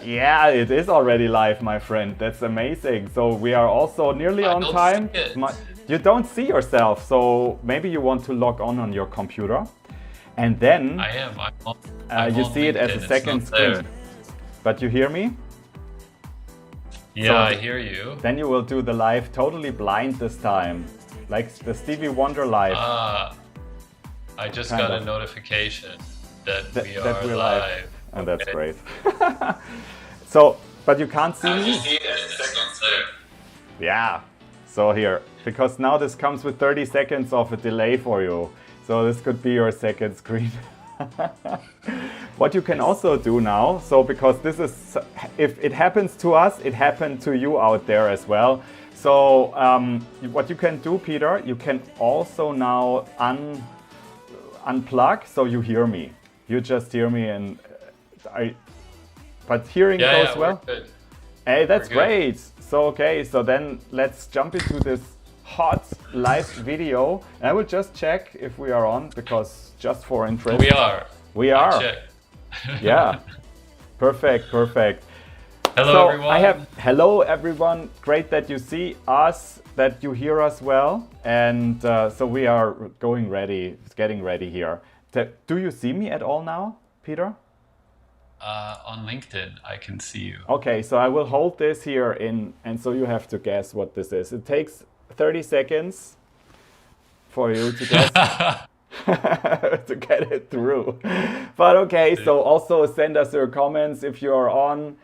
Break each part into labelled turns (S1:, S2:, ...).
S1: Yeah, it is already live, my friend. That's amazing. So we are also nearly
S2: I
S1: on
S2: don't see
S1: time.
S2: it.
S1: You don't see yourself, so maybe you want to log on your computer. And then
S2: I am. I'm
S1: you
S2: on
S1: see it as a
S2: LinkedIn. It's
S1: second
S2: not there.
S1: screen. But you hear me?
S2: Yeah,
S1: So
S2: I hear you.
S1: then you will do the live totally blind this time. Like the Stevie Wonder live.
S2: I just
S1: Kind
S2: got
S1: of.
S2: a notification that we
S1: That
S2: are
S1: we're live.
S2: live.
S1: And that's
S2: Okay.
S1: great. So, but you can't see
S2: I
S1: me?
S2: just see it as a second there.
S1: Yeah. So here, because now this comes with 30 seconds of a delay for you. So this could be your second screen. What you can also do now, so because this is, if it happens to us, it happened to you out there as well. So what you can do, Peter, you can also now unplug so you hear me. You just hear me and but hearing
S2: Yeah,
S1: goes
S2: yeah,
S1: well.
S2: we're good.
S1: Hey, that's
S2: We're good.
S1: great. So, okay, so then let's jump into this hot live video. And I will just check if we are on because just for interest.
S2: We are.
S1: We
S2: I
S1: are.
S2: checked.
S1: Yeah. Perfect, perfect.
S2: Hello,
S1: So
S2: everyone.
S1: hello everyone. Great that you see us, that you hear us well. And so we are getting ready here. Do you see me at all now, Peter?
S2: On LinkedIn, I can see you.
S1: Okay, so I will hold this here and so you have to guess what this is. It takes 30 seconds for you to guess to get it through. But okay, so also send us your comments if you are on,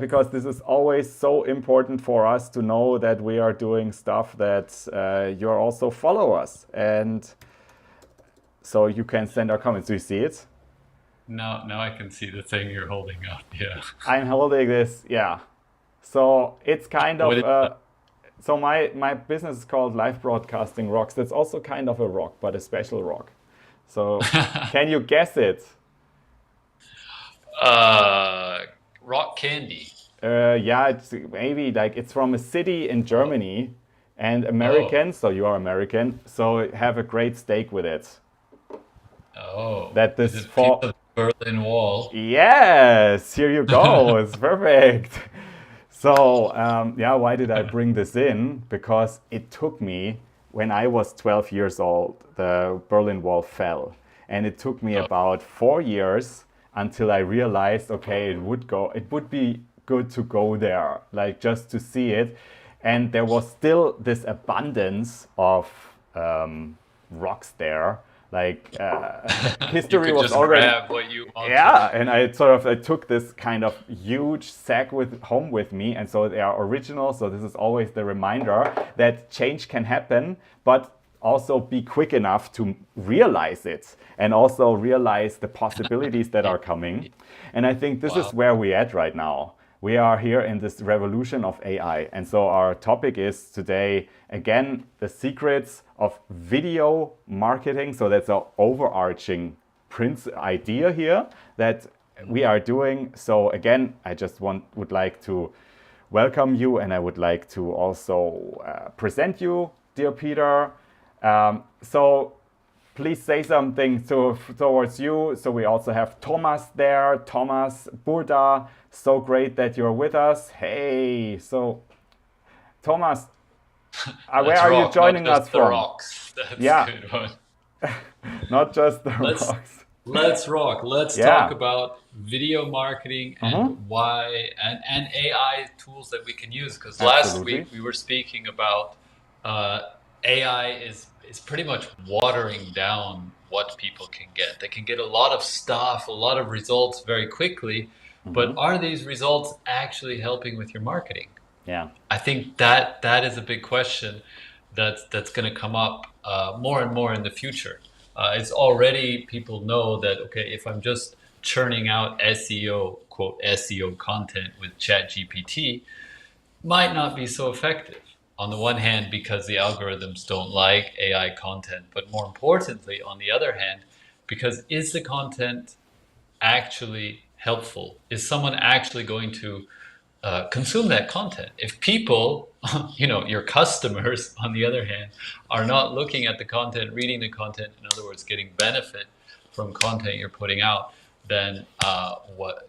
S1: because this is always so important for us to know that we are doing stuff that you also follow us. And so you can send our comments. Do you see it?
S2: Now I can see the thing you're holding up. Yeah.
S1: I'm holding this, yeah. So it's kind
S2: What is
S1: of
S2: that?
S1: so my business is called Live Broadcasting Rocks. That's also kind of a rock, but a special rock. So can you guess it?
S2: Rock candy.
S1: Yeah, it's maybe like it's from a city in
S2: Oh,
S1: Germany, and
S2: oh,
S1: American. So you are American. So have a great steak with it.
S2: oh.
S1: That
S2: Is
S1: this
S2: it a piece
S1: for
S2: of Berlin Wall?
S1: yes, here you go. It's perfect. So, yeah, why did I bring this in? Because it took me, when I was 12 years old, the Berlin Wall fell. And it took me
S2: Oh,
S1: about 4 years until I realized, okay, it would be good to go there, like just to see it. And there was still this abundance of rocks there. Like
S2: you
S1: history
S2: could
S1: was
S2: just
S1: already
S2: grab what you wanted.
S1: yeah, and I took this kind of huge sack with home with me, and so they are original. So this is always the reminder that change can happen, but also be quick enough to realize it and also realize the possibilities that are coming. And I think this is
S2: Wow.
S1: where we're at right now. We are here in this revolution of AI. And so our topic is today, again, the secrets of video marketing. So that's our overarching idea here that we are doing. So again, I just would like to welcome you, and I would like to also present you, dear Peter. So please say something towards you. So we also have Thomas there, Thomas Burda. So great that you're with us. Hey, so Thomas, where
S2: Let's
S1: are you
S2: rock, not
S1: joining us
S2: just the
S1: from?
S2: rocks. That's a
S1: Yeah,
S2: good one.
S1: not just the
S2: Let's
S1: rocks.
S2: let's rock. Let's talk
S1: Yeah.
S2: about video marketing and
S1: Uh-huh.
S2: why and AI tools that we can use. Because last
S1: Absolutely.
S2: week we were speaking about uh, AI is pretty much watering down what people can get. They can get a lot of stuff, a lot of results very quickly, but
S1: Hmm.
S2: are these results actually helping with your marketing?
S1: Yeah.
S2: I think that is a big question that's going to come up more and more in the future. It's already people know that okay, if I'm just churning out SEO quote SEO content with ChatGPT, might not be so effective. On the one hand, because the algorithms don't like AI content, but more importantly, on the other hand, because is the content actually helpful? Is someone actually going to consume that content? If people, your customers, on the other hand, are not looking at the content, reading the content, in other words, getting benefit from content you're putting out, then what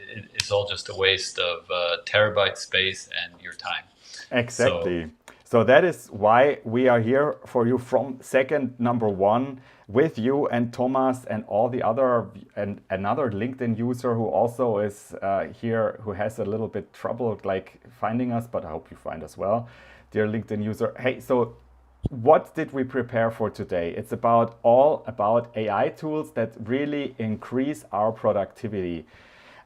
S2: it's all just a waste of terabyte space and your time. So
S1: Exactly. So that is why we are here for you from second number one with you and Thomas and all the other and another LinkedIn user who also is here who has a little bit trouble like finding us, but I hope you find us well, dear LinkedIn user. Hey, so what did we prepare for today? It's about all about AI tools that really increase our productivity.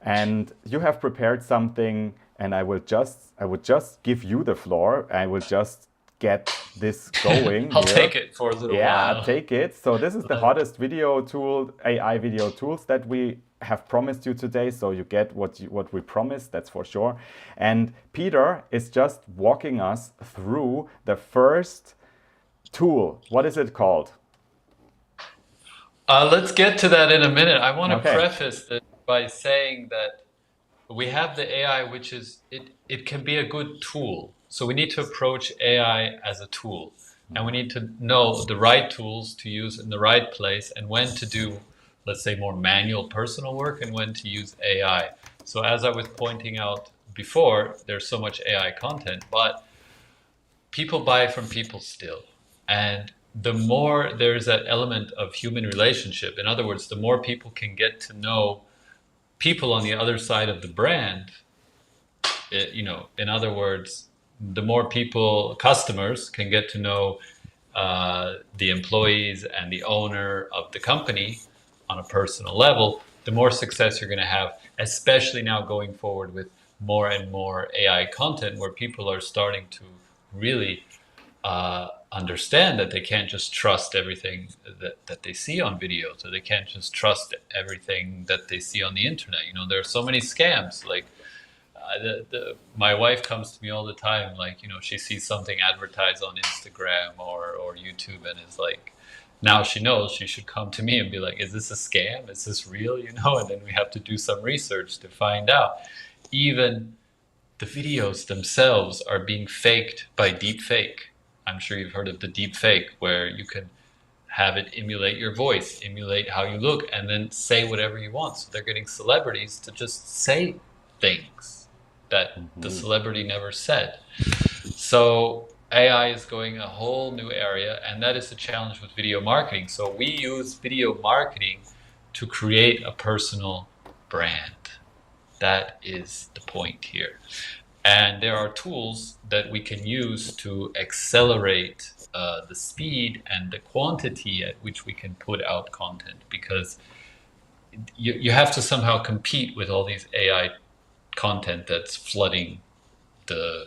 S1: And you have prepared something, and I would just give you the floor. I will just get this going
S2: I'll
S1: here.
S2: take it for a little
S1: Yeah,
S2: while.
S1: take it. So this is the hottest video tool, AI video tools that we have promised you today. So you get what we promised, that's for sure. And Peter is just walking us through the first tool. What is it called?
S2: Let's get to that in a minute. I want to
S1: Okay.
S2: preface this by saying that we have the AI, which is it can be a good tool. So we need to approach AI as a tool, and we need to know the right tools to use in the right place and when to do, let's say, more manual personal work and when to use AI. So as I was pointing out before, there's so much AI content, but people buy from people still. And the more there's that element of human relationship, in other words, the more people can get to know people on the other side of the brand, in other words, the more people, customers, can get to know the employees and the owner of the company on a personal level, the more success you're going to have, especially now going forward with more and more AI content where people are starting to really understand that they can't just trust everything that they see on videos, or they can't just trust everything that they see on the internet. There are so many scams. Like my wife comes to me all the time, like, she sees something advertised on Instagram or YouTube, and is like, now she knows she should come to me and be like, is this a scam? Is this real? And then we have to do some research to find out. Even the videos themselves are being faked by deep fake. I'm sure you've heard of the deep fake, where you can have it emulate your voice, emulate how you look, and then say whatever you want. So they're getting celebrities to just say things that the celebrity never said. So AI is going a whole new area, and that is the challenge with video marketing. So we use video marketing to create a personal brand. That is the point here. And there are tools that we can use to accelerate the speed and the quantity at which we can put out content, because you have to somehow compete with all these AI content that's flooding the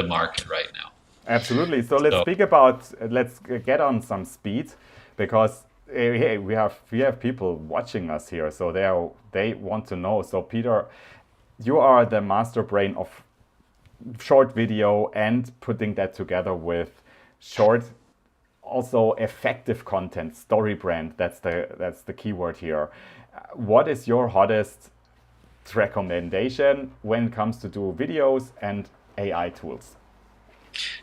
S2: market right now.
S1: Absolutely. So let's get on some speed, because hey, we have people watching us here, so they want to know. So Peter, you are the master brain of short video and putting that together with short, also effective content, story brand. That's the key word here. What is your hottest recommendation when it comes to do videos and AI tools?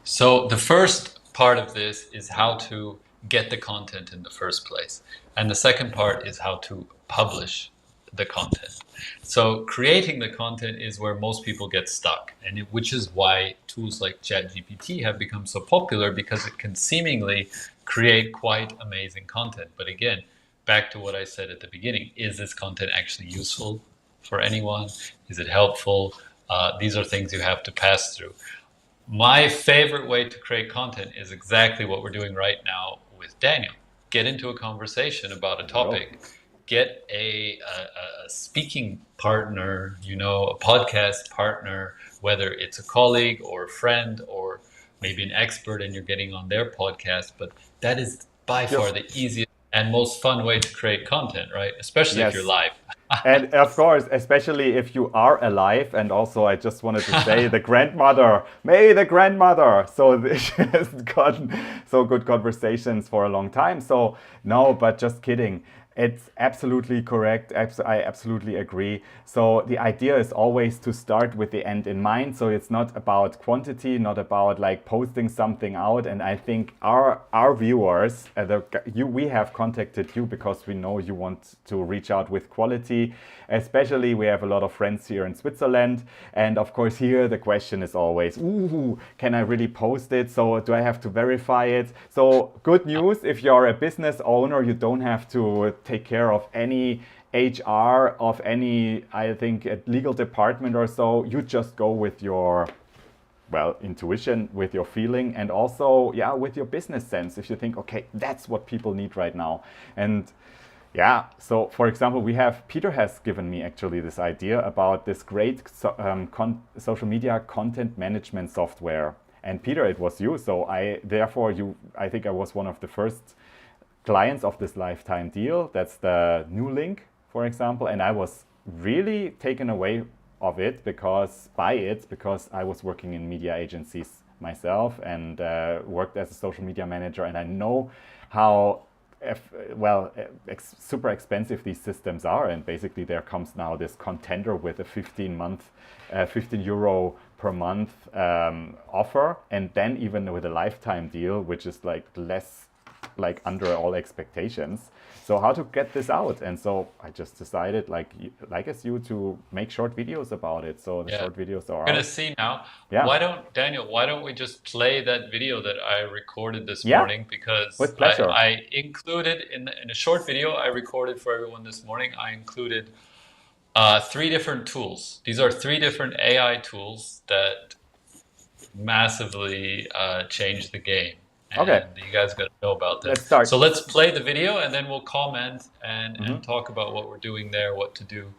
S2: So the first part of this is how to get the content in the first place. And the second part is how to publish the content. So creating the content is where most people get stuck, which is why tools like ChatGPT have become so popular, because it can seemingly create quite amazing content. But again, back to what I said at the beginning, is this content actually useful for anyone? Is it helpful? These are things you have to pass through. My favorite way to create content is exactly what we're doing right now with Daniel. Get into a conversation about a topic, get a speaking partner, a podcast partner, whether it's a colleague or a friend or maybe an expert, and you're getting on their podcast. But that is by far the easiest and most fun way to create content, right? Especially if you're
S1: Yes.
S2: live.
S1: And of course, especially if you are alive. And also, I just wanted to say the grandmother, may the grandmother. So she has gotten so good conversations for a long time. So no, but just kidding. It's absolutely correct. I absolutely agree. So the idea is always to start with the end in mind. So it's not about quantity, not about like posting something out. And I think our viewers, we have contacted you because we know you want to reach out with quality. Especially, we have a lot of friends here in Switzerland, and of course here the question is always, ooh, can I really post it? So do I have to verify it? So good news, if you're a business owner, you don't have to take care of any HR of any, I think, a legal department or so. You just go with your, well, intuition, with your feeling, and also, yeah, with your business sense. If you think, okay, that's what people need right now. And yeah, so for example, Peter has given me actually this idea about this great social media content management software. And Peter, it was you. So I think I was one of the first clients of this lifetime deal. That's the new link, for example. And I was really taken away by it because I was working in media agencies myself and worked as a social media manager. And I know how super expensive these systems are, and basically there comes now this contender with a 15 euro per month offer, and then even with a lifetime deal, which is like less, like under all expectations. So how to get this out? And so I just decided, like as you, to make short videos about it. So the
S2: Yeah.
S1: short videos are
S2: We're gonna
S1: out.
S2: see now.
S1: Yeah,
S2: Why don't we just play that video that I recorded this
S1: yeah,
S2: morning? Because
S1: with pleasure.
S2: I included in a short video I recorded for everyone this morning, I included three different tools. These are three different AI tools that massively changed the game.
S1: Okay,
S2: And you guys got to know about them.
S1: let's start.
S2: So let's play the video and then we'll comment and talk about what we're doing there, what to do,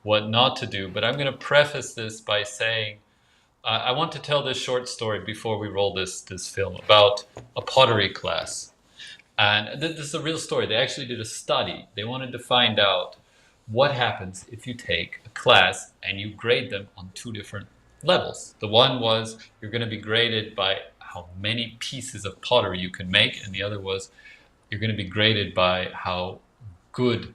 S2: what not to do. But I'm going to preface this by saying I want to tell this short story before we roll this film about a pottery class. And this is a real story. They actually did a study. They wanted to find out what happens if you take a class and you grade them on two different levels. The one was you're going to be graded by how many pieces of pottery you can make, and the other was you're going to be graded by how good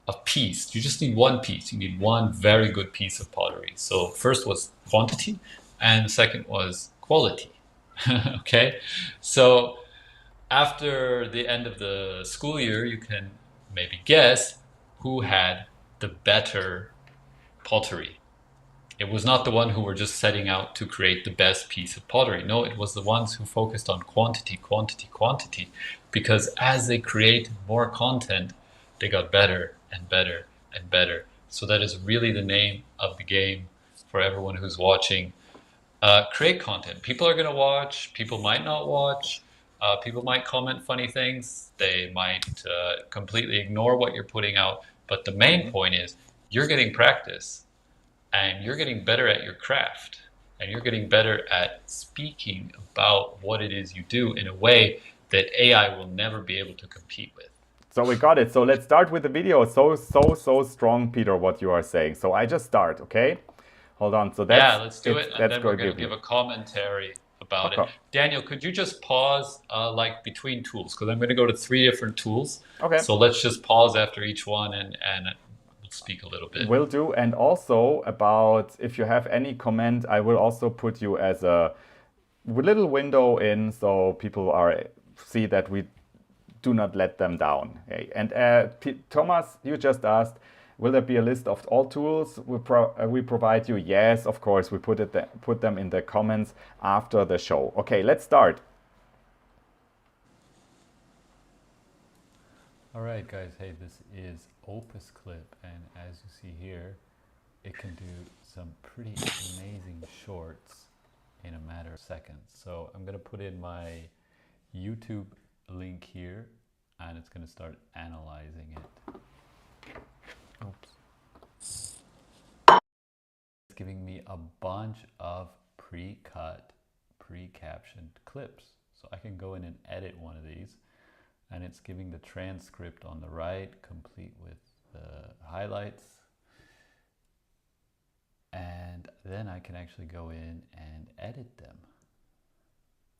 S2: a piece. You just need one piece. You need one very good piece of pottery. So first was quantity, and the second was quality. Okay, so after the end of the school year, you can maybe guess who had the better pottery. It was not the one who were just setting out to create the best piece of pottery. No, it was the ones who focused on quantity, quantity, quantity. Because as they created more content, they got better and better and better. So that is really the name of the game for everyone who's watching. Create content. People are going to watch. People might not watch. People might comment funny things. They might completely ignore what you're putting out. But the main point is you're getting practice and you're getting better at your craft and you're getting better at speaking about what it is you do in a way that AI will never be able to compete with.
S1: So we got it. So let's start with the video. So strong, Peter, what you are saying. So I just start, okay? Hold on. So
S2: Yeah, let's do it. And
S1: that's
S2: then we're
S1: going to
S2: going to
S1: give you.
S2: give a commentary about it.
S1: Okay.
S2: Daniel, could you just pause like between tools? Because I'm going to go to three different tools.
S1: Okay.
S2: So let's just pause after each one and we'll speak a little bit.
S1: Will do. And also about, if you have any comment, I will also put you as a little window in, so people see that we do not let them down. Okay. And Thomas, you just asked, will there be a list of all tools we provide you? Yes, of course. We put them in the comments after the show. Okay, let's start.
S3: All right, guys. Hey, this is Opus Clip, and as you see here, it can do some pretty amazing shorts in a matter of seconds. So I'm going to put in my YouTube link here, and it's going to start analyzing it. Oops. It's giving me a bunch of pre-cut, pre-captioned clips. So I can go in and edit one of these, and it's giving the transcript on the right, complete with the highlights. And then I can actually go in and edit them.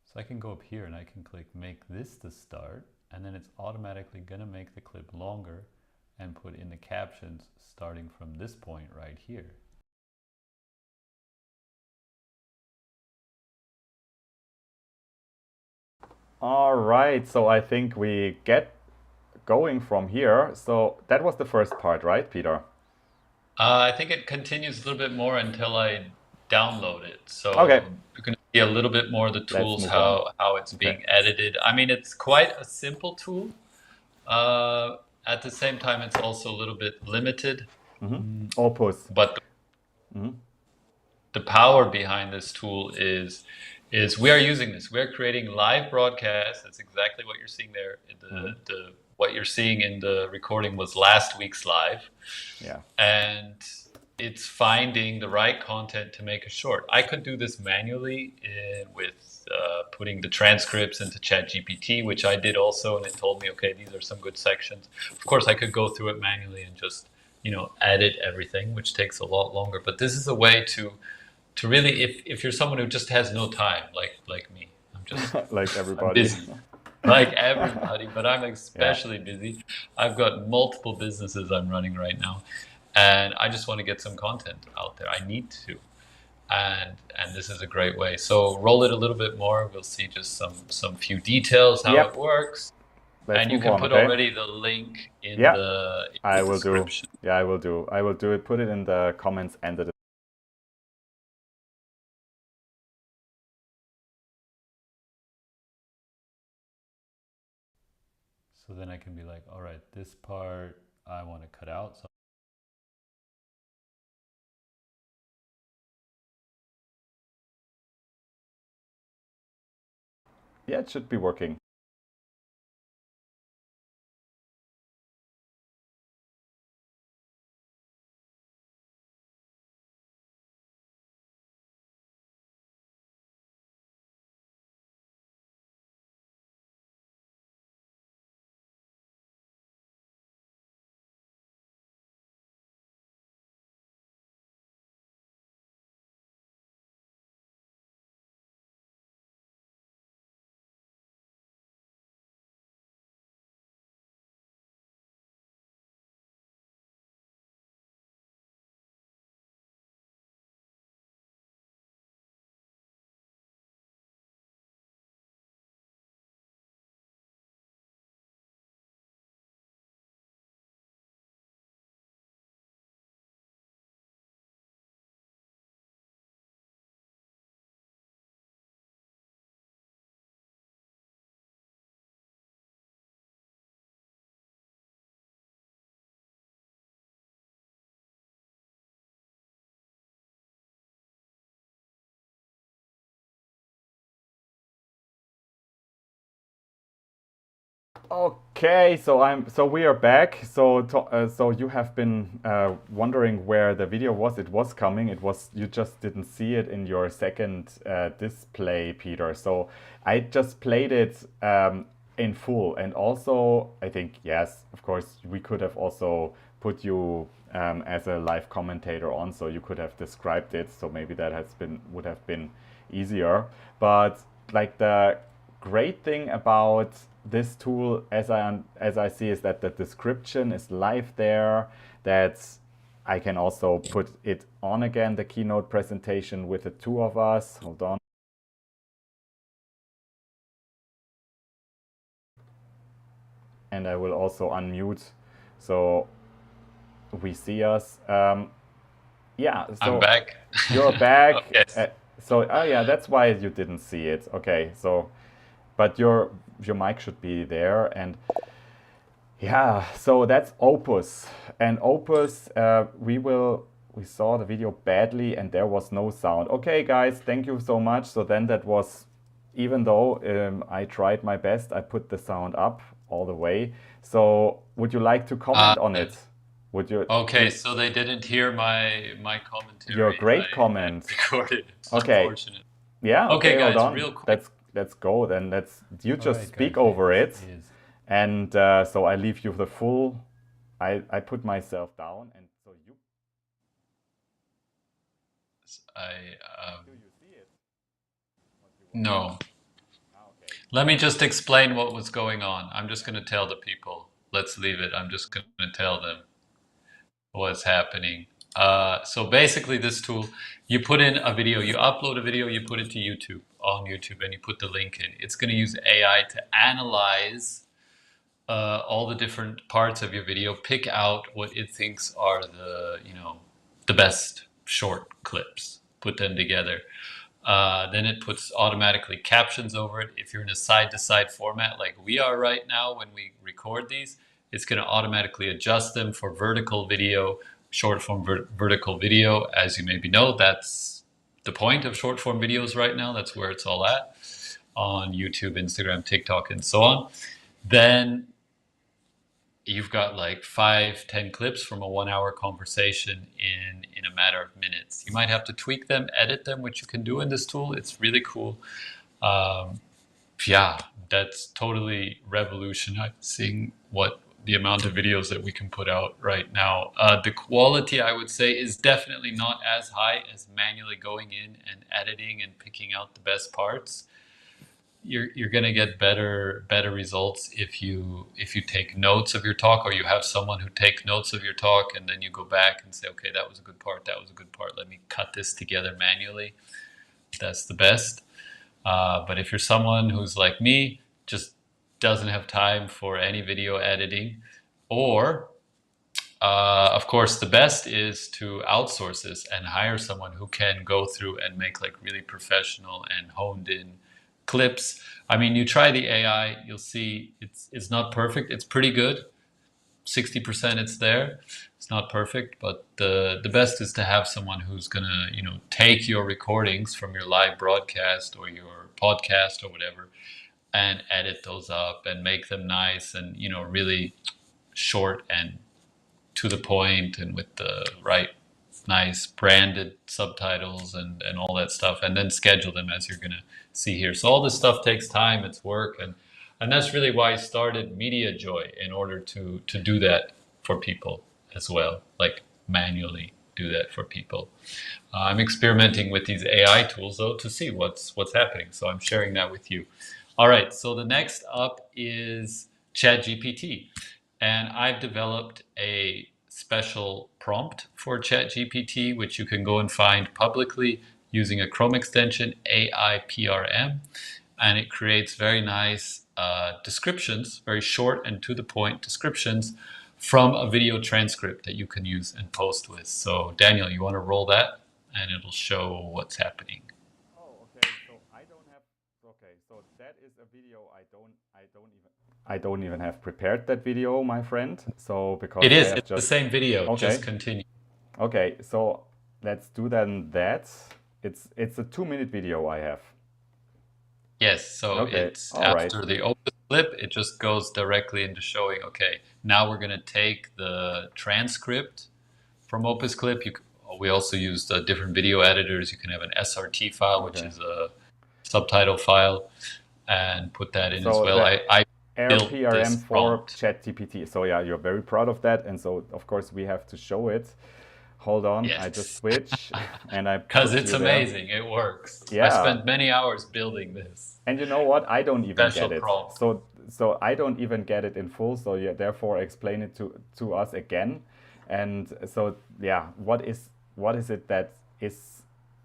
S3: So I can go up here and I can click make this the start, and then it's automatically gonna make the clip longer and put in the captions starting from this point right here.
S1: All right, so I think we get going from here. So that was the first part, right, Peter?
S2: I think it continues a little bit more until I download it.
S1: Okay,
S2: So you're going to see a little bit more of the
S1: let's
S2: tools,
S1: move on.
S2: how it's
S1: Okay.
S2: being edited. I mean, it's quite a simple tool. At the same time, it's also a little bit limited,
S1: Opus.
S2: but the power behind this tool is we are using this. We're creating live broadcasts. That's exactly what you're seeing there. The what you're seeing in the recording was last week's live.
S1: Yeah.
S2: And it's finding the right content to make a short. I could do this manually with putting the transcripts into ChatGPT, which I did also, and it told me, okay, these are some good sections. Of course, I could go through it manually and just, edit everything, which takes a lot longer. But this is a way to really, if you're someone who just has no time, like me,
S1: Like
S2: I'm
S1: everybody.
S2: busy. Like everybody, but I'm especially busy. I've got multiple businesses I'm running right now, and I just want to get some content out there. I need to, and this is a great way. So roll it a little bit more. We'll see just some few details how
S1: Yep.
S2: it works,
S1: Let's
S2: and you
S1: move
S2: can
S1: on,
S2: put
S1: okay?
S2: already the link in
S1: Yeah,
S2: the
S1: I will do.
S2: description.
S1: Yeah, I will do. I will do it. Put it in the comments and the.
S3: So then I can be like, all right, this part I want to cut out. So
S1: Yeah, it should be working. Okay, so we are back. So you have been wondering where the video was. It was coming. It was, you just didn't see it in your second display, Peter. So I just played it in full, and also I think, yes, of course, we could have also put you as a live commentator on, so you could have described it. So maybe that would have been easier. But like the great thing about this tool, as I see, is that the description is live there. That I can also put it on again, the keynote presentation with the two of us. Hold on. And I will also unmute so we see us. Yeah, so
S2: I'm back.
S1: you're back.
S2: Yes.
S1: Oh yeah, that's why you didn't see it. Okay, so but your mic should be there. And yeah, so that's Opus. And Opus, we saw the video badly and there was no sound. Okay, guys, thank you so much. So then that was, even though I tried my best, I put the sound up all the way. So would you like to comment on it? Would you?
S2: Okay, so they didn't hear my commentary.
S1: Your great
S2: I
S1: comment.
S2: recorded.
S1: Okay.
S2: Unfortunate.
S1: Yeah.
S2: Okay,
S1: Okay, hold
S2: guys,
S1: on.
S2: real quick.
S1: Let's go then. You just
S3: right,
S1: speak
S3: guys,
S1: over it.
S3: this is-
S1: And so I leave you the full. I put myself down, and so you. Do you see it?
S2: No.
S1: Ah, okay.
S2: Let me just explain what was going on. I'm just going to tell the people. let's leave it. I'm just going to tell them what's happening. So basically this tool, you put in a video, you upload a video, you put it to YouTube, on YouTube, and you put the link in. It's going to use AI to analyze all the different parts of your video, pick out what it thinks are the, the best short clips, put them together. Then it puts automatically captions over it. If you're in a side-to-side format like we are right now when we record these, it's going to automatically adjust them for vertical video, short form vertical video. As you maybe know, that's the point of short form videos right now. That's where it's all at on YouTube, Instagram, TikTok, and so on. Then you've got like 5-10 clips from a 1 hour conversation in a matter of minutes. You might have to tweak them, edit them, which you can do in this tool. It's really cool. Yeah, that's totally revolutionizing what the amount of videos that we can put out right now. The quality, I would say, is definitely not as high as manually going in and editing and picking out the best parts. You're going to get better results if you take notes of your talk, or you have someone who takes notes of your talk, and then you go back and say, okay, that was a good part, that was a good part, let me cut this together manually. That's the best. But if you're someone who's like me, just doesn't have time for any video editing, or of course, the best is to outsource this and hire someone who can go through and make like really professional and honed in clips. I mean, you try the AI, you'll see it's not perfect. It's pretty good. 60% it's there. It's not perfect, but the best is to have someone who's gonna, take your recordings from your live broadcast or your podcast or whatever and edit those up and make them nice and, really short and to the point and with the right nice branded subtitles and all that stuff, and then schedule them as you're going to see here. So all this stuff takes time, it's work, and that's really why I started Media Joy, in order to do that for people as well, like manually do that for people. I'm experimenting with these AI tools though to see what's happening, so I'm sharing that with you. All right, so the next up is ChatGPT, and I've developed a special prompt for ChatGPT, which you can go and find publicly using a Chrome extension, AIPRM, and it creates very nice descriptions, very short and to the point descriptions from a video transcript that you can use and post with. So Daniel, you want to roll that and it'll show what's happening.
S1: Oh, okay. So I don't have. Okay, so that is a video I don't even have prepared that video, my friend. So because
S2: It is.
S1: I have
S2: It's
S1: just
S2: the same video.
S1: Okay.
S2: Just continue.
S1: Okay, so let's do then that. It's a 2-minute video I have.
S2: Yes. So
S1: Okay.
S2: it's
S1: All right.
S2: after the open clip, it just goes directly into showing, okay, now we're going to take the transcript from Opus Clip. We also used different video editors. You can have an SRT file, which
S1: Okay.
S2: is a subtitle file, and put that in as
S1: So
S2: well.
S1: the
S2: I built
S1: AirPRM
S2: this
S1: for
S2: prompt.
S1: ChatGPT. So yeah, you're very proud of that, and so of course we have to show it. Hold on, I just
S2: Yes,
S1: switch and I
S2: because
S1: put
S2: it's
S1: you there.
S2: amazing. It works. I
S1: Yeah.
S2: spent many hours building this
S1: And you know what? I don't even
S2: special
S1: get it.
S2: prompt.
S1: So I don't even get it in full. So yeah, therefore explain it to us again. And so yeah, what is it that is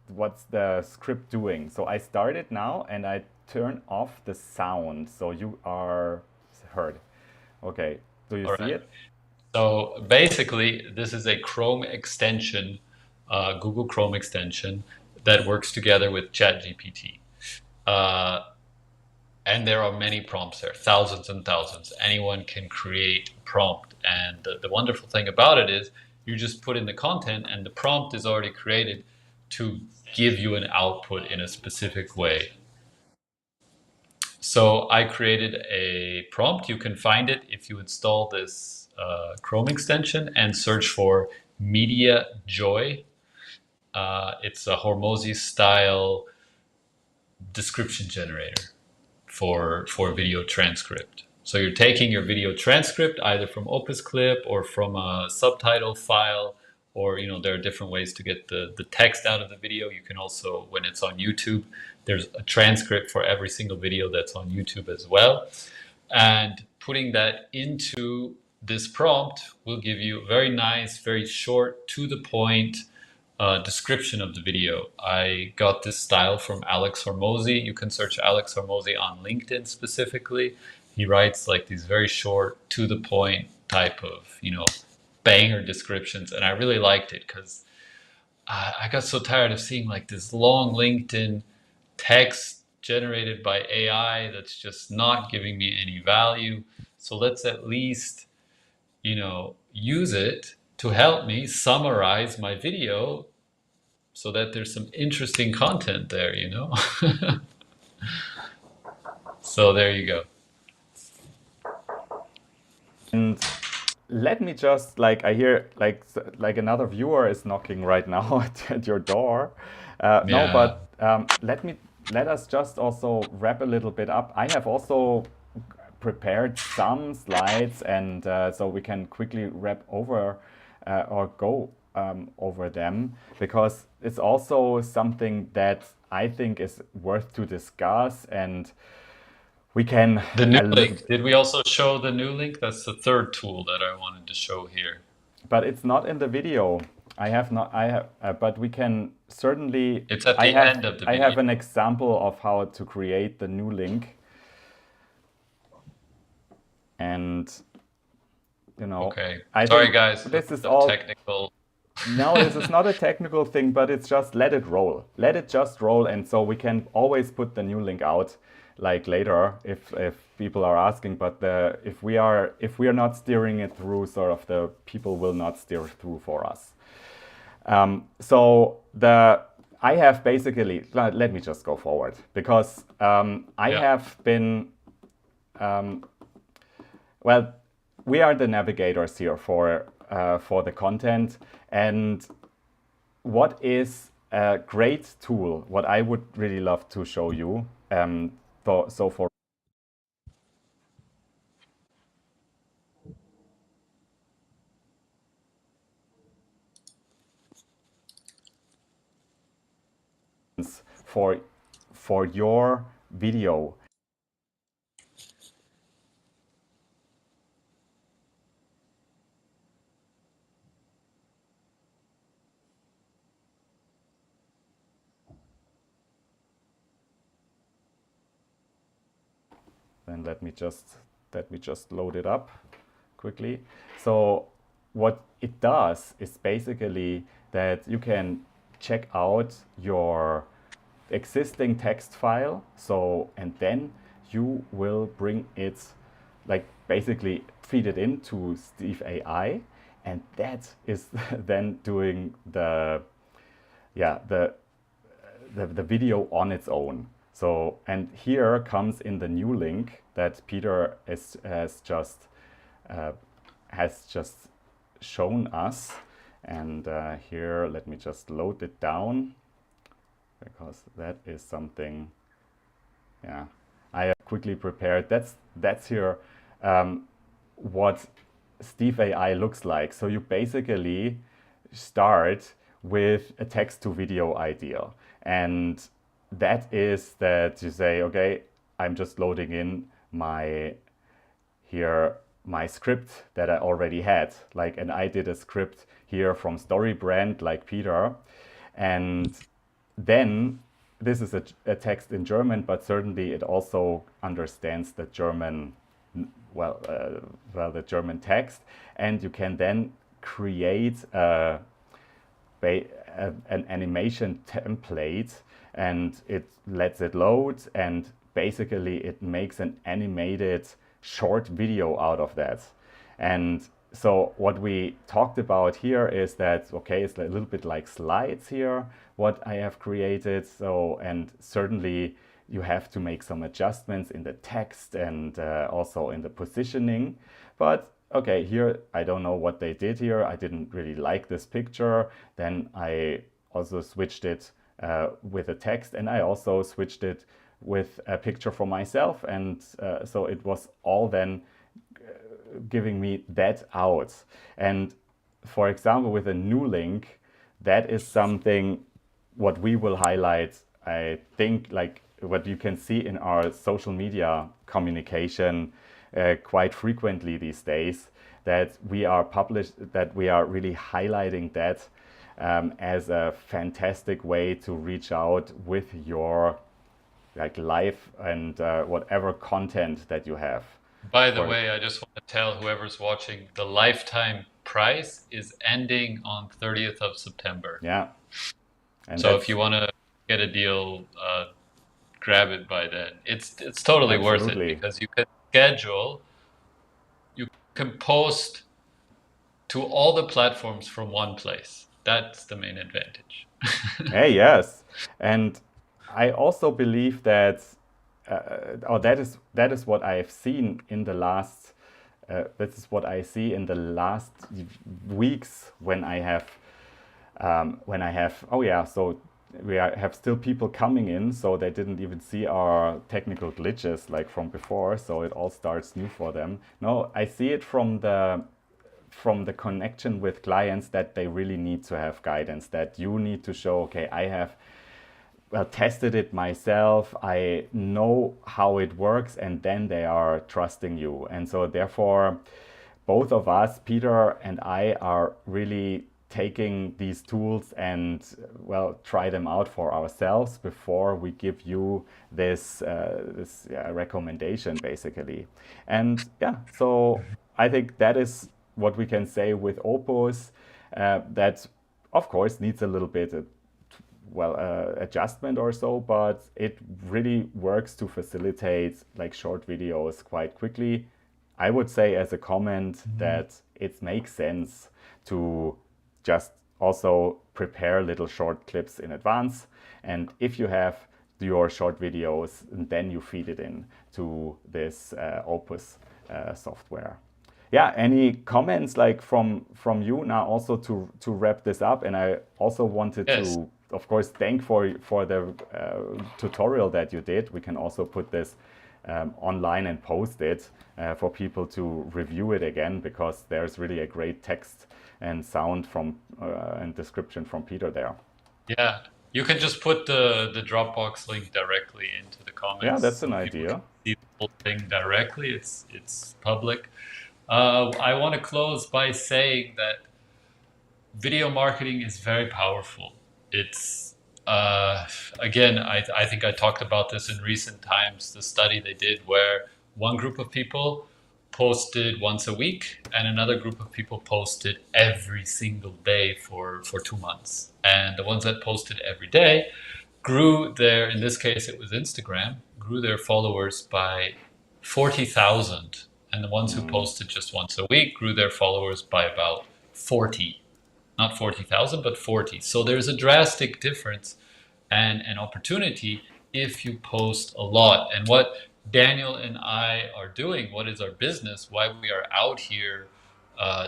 S1: what's the script doing? So I start it now and I turn off the sound so you are heard. Okay. Do you
S2: All
S1: see
S2: right.
S1: it?
S2: So basically, this is a Chrome extension, Google Chrome extension that works together with ChatGPT. Uh, and there are many prompts there, thousands and thousands. Anyone can create a prompt. And the wonderful thing about it is you just put in the content and the prompt is already created to give you an output in a specific way. So I created a prompt. You can find it if you install this Chrome extension and search for Media Joy. It's a Hormozy style description generator for video transcript. So you're taking your video transcript either from Opus Clip or from a subtitle file, or there are different ways to get the text out of the video. You can also, when it's on YouTube, there's a transcript for every single video that's on YouTube as well, and putting that into this prompt will give you a very nice, very short, to the point description of the video. I got this style from Alex Hormozy. You can search Alex Hormozy on LinkedIn specifically. He writes like these very short, to the point type of, banger descriptions. And I really liked it because I got so tired of seeing like this long LinkedIn text generated by AI that's just not giving me any value. So let's at least, use it to help me summarize my video so that there's some interesting content there. So there you go.
S1: And let me just I hear like another viewer is knocking right now at your door. No,
S2: Yeah.
S1: but let us just also wrap a little bit up. I have also prepared some slides, and so we can quickly wrap over or go over them, because it's also something that I think is worth to discuss, and we can
S2: The new link. Did we also show the new link? That's the third tool that I wanted to show here.
S1: but it's not in the video. I have not. I have, but we can certainly.
S2: It's at
S1: I
S2: the
S1: have.
S2: end of the
S1: I
S2: video.
S1: have an example of how to create the new link, and
S2: Okay.
S1: I
S2: Sorry,
S1: think
S2: guys.
S1: this is
S2: The
S1: all.
S2: technical.
S1: No, this is not a technical thing, but it's just let it roll. Let it just roll, and so we can always put the new link out like later if people are asking. But if we are not steering it through, sort of the people will not steer through for us. So I have basically, let me just go forward, because I
S2: Yeah.
S1: have been well, we are the navigators here for the content. And what is a great tool, what I would really love to show you, so for for your video. Then let me just load it up quickly. So what it does is basically that you can check out your existing text file. So, and then you will bring it, like basically feed it into Steve AI, and that is then doing the video on its own. So, and here comes in the new link that Peter has just shown us. And here, let me just load it down, because that is something, yeah, I have quickly prepared. That's here what Steve AI looks like. So you basically start with a text to video idea. And that is that you say, okay, I'm just loading in my script that I already had. And I did a script here from StoryBrand, like Peter. And then this is a text in German, but certainly it also understands the German, the German text. And you can then create an animation template, and it lets it load, and basically it makes an animated short video out of that. And so what we talked about here is that, okay, it's a little bit like slides here, what I have created. So, and certainly you have to make some adjustments in the text and also in the positioning. But okay, here, I don't know what they did here. I didn't really like this picture. Then I also switched it with a text, and I also switched it with a picture for myself. And so it was all then giving me that out. And for example, with a new link, that is something what we will highlight, I think, like what you can see in our social media communication, quite frequently these days, that we are really highlighting that as a fantastic way to reach out with your like live and whatever content that you have.
S2: By the
S1: For
S2: way, I just want to tell whoever's watching, the lifetime price is ending on 30th of September.
S1: yeah, and
S2: So if
S1: that's
S2: you want to get a deal, grab it by then. It's totally worth it
S1: absolutely.
S2: because you can schedule, you can post to all the platforms from one place. That's the main advantage.
S1: Hey, yes, and I also believe that, or that is what I have seen in the last. This is what I see in the last weeks when I have. Oh yeah, so have still people coming in, so they didn't even see our technical glitches like from before. So it all starts new for them. No, I see it from the connection with clients that they really need to have guidance, that you need to show, okay, I have tested it myself, I know how it works, and then they are trusting you. And so therefore, both of us, Peter and I, are really taking these tools and well try them out for ourselves before we give you this recommendation basically. And yeah, so I think that is what we can say with Opus, that of course needs a little bit adjustment or so, but it really works to facilitate like short videos quite quickly. I would say as a comment that it makes sense to just also prepare little short clips in advance, and if you have your short videos, then you feed it in to this Opus software. Yeah, any comments like from you now also to wrap this up? And I also wanted
S2: Yes.
S1: to, of course, thank for the tutorial that you did. We can also put this online and post it for people to review it again, because there's really a great text and sound from and description from Peter there.
S2: Yeah. You can just put the Dropbox link directly into the
S1: Yeah,
S2: comments
S1: that's an
S2: so people can
S1: idea.
S2: see the whole thing directly. It's public. I want to close by saying that video marketing is very powerful. It's again, I think I talked about this in recent times. The study they did where one group of people posted once a week and another group of people posted every single day for 2 months. And the ones that posted every day grew their, in this case it was Instagram, grew their followers by 40,000. And the ones who posted just once a week grew their followers by about 40, not 40,000, but 40. So there's a drastic difference and an opportunity if you post a lot. And what Daniel and I are doing, what is our business, why we are out here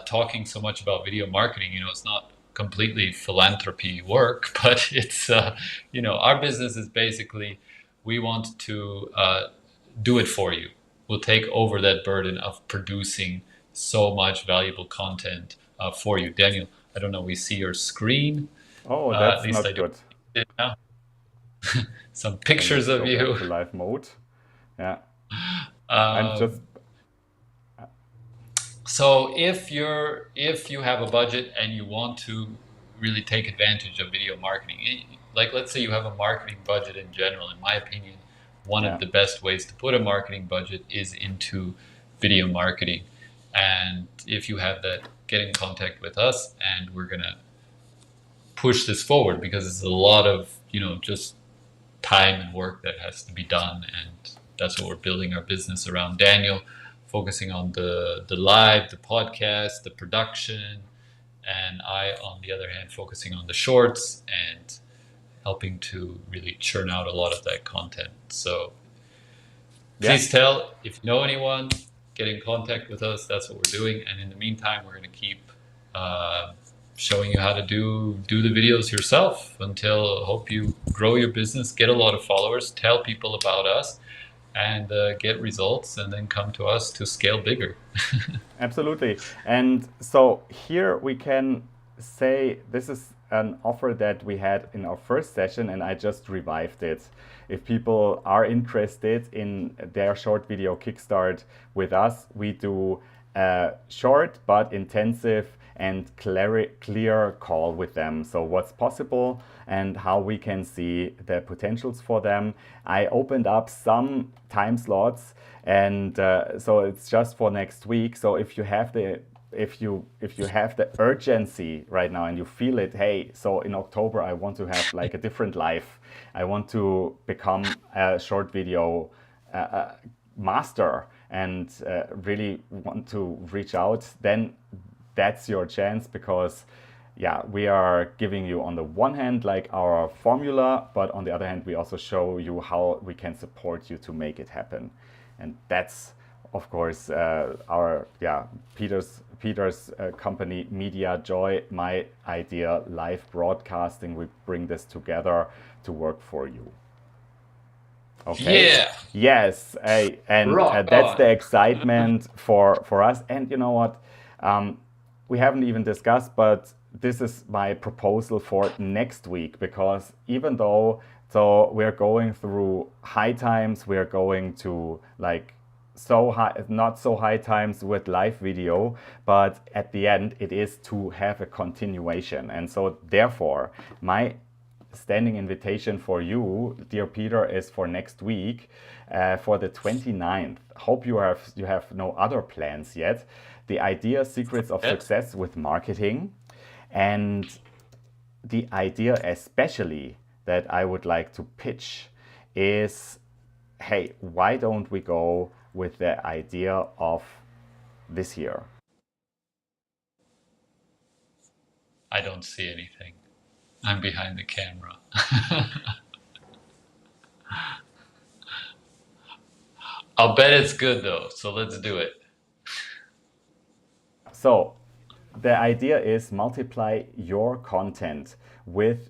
S2: talking so much about video marketing, it's not completely philanthropy work, but it's, our business is basically, we want to do it for you. We'll take over that burden of producing so much valuable content for you. Daniel, I don't know, we see your screen.
S1: Oh,
S2: At
S1: that's
S2: least I
S1: not
S2: do
S1: good.
S2: it now. Some
S1: Can you
S2: pictures of
S1: go back
S2: you.
S1: to live mode? Yeah, I'm just
S2: Um, so if you have a budget and you want to really take advantage of video marketing, like let's say you have a marketing budget in general, in my opinion, one of
S1: yeah.
S2: the best ways to put a marketing budget is into video marketing. And if you have that, get in contact with us and we're gonna push this forward because it's a lot of, just time and work that has to be done, and that's what we're building our business around. Daniel focusing on the live, the podcast, the production, and I, on the other hand, focusing on the shorts and helping to really churn out a lot of that content. So
S1: Yeah,
S2: please tell if you know anyone, get in contact with us. That's what we're doing. And in the meantime, we're going to keep showing you how to do the videos yourself until hope you grow your business, get a lot of followers, tell people about us, and get results, and then come to us to scale bigger.
S1: absolutely. And so here we can say this is an offer that we had in our first session, and I just revived it. If people are interested in their short video kickstart with us, we do a short but intensive and clear call with them. So what's possible and how we can see the potentials for them. I opened up some time slots, and so it's just for next week. So if you have the urgency right now and you feel it, hey, so in October I want to have like a different life. I want to become a short video master and really want to reach out, then that's your chance, because yeah, we are giving you on the one hand like our formula, but on the other hand we also show you how we can support you to make it happen. And that's of course our Peter's company Media Joy, my idea, live broadcasting. We bring this together to work for you. Okay.
S2: Yeah.
S1: Yes, and
S2: Rock
S1: that's
S2: on.
S1: the excitement for us. And you know what? We haven't even discussed, but this is my proposal for next week, because even though we're going through high times, we're going to like so high, not so high times with live video, but at the end it is to have a continuation. And so therefore my standing invitation for you, dear Peter, is for next week, for the 29th. Hope you have no other plans yet. The idea, secrets of success with marketing, and the idea especially that I would like to pitch is, hey, why don't we go with the idea of this year?
S2: I don't see anything. I'm behind the camera. I'll bet it's good though, so let's do it.
S1: So the idea is multiply your content with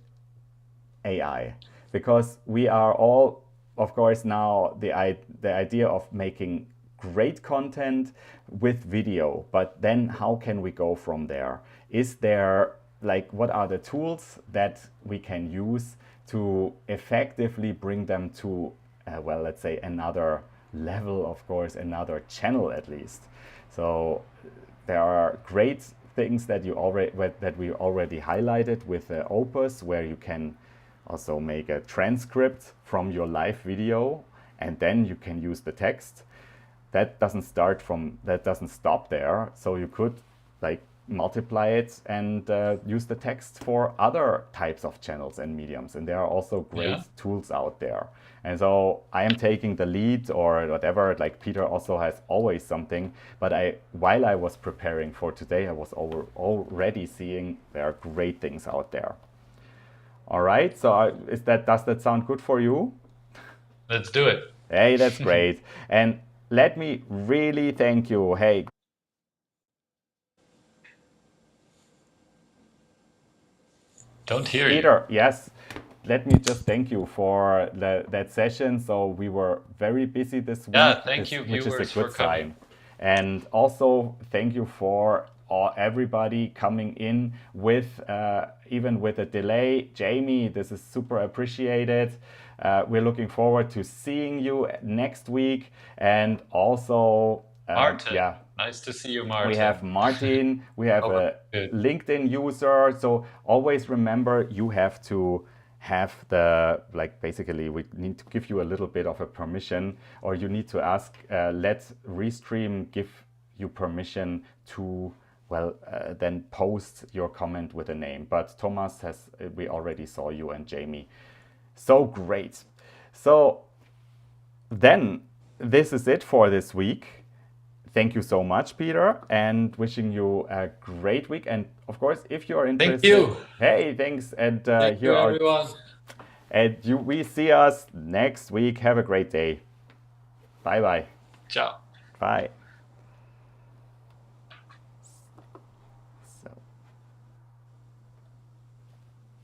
S1: AI, because we are all, of course, now the idea of making great content with video, but then how can we go from there? Is there like, what are the tools that we can use to effectively bring them to well, let's say another level, of course, another channel at least. So there are great things that we already highlighted with Opus, where you can also make a transcript from your live video, and then you can use the text. That doesn't stop there. So you could like multiply it and use the text for other types of channels and mediums. And there are also great tools out there. And so I am taking the lead or whatever, like Peter also has always something, but while I was preparing for today, I was already seeing there are great things out there. All right, so does that sound good for you?
S2: Let's do it.
S1: Hey, that's great. And let me really thank you. Hey,
S2: Don't hear
S1: Peter, yes. Let me just thank you for that session. So we were very busy this week.
S2: Yeah, thank you,
S1: which
S2: viewers,
S1: is a good
S2: for coming.
S1: sign. And also thank you for everybody coming in with even with a delay. Jamie, this is super appreciated. We're looking forward to seeing you next week. And also,
S2: Martin,
S1: yeah,
S2: nice to see you, Martin.
S1: we have Martin, we have a LinkedIn user. So always remember, you have to have the, like, basically we need to give you a little bit of a permission, or you need to ask, let Restream give you permission to, well, then post your comment with a name. But Thomas we already saw you, and Jamie. So great. So then this is it for this week. Thank you so much, Peter, and wishing you a great week. And of course, if you're interested,
S2: Thank you.
S1: Hey, thanks. And
S2: Thank you, everyone.
S1: And we see us next week. Have a great day. Bye bye.
S2: Ciao.
S1: Bye.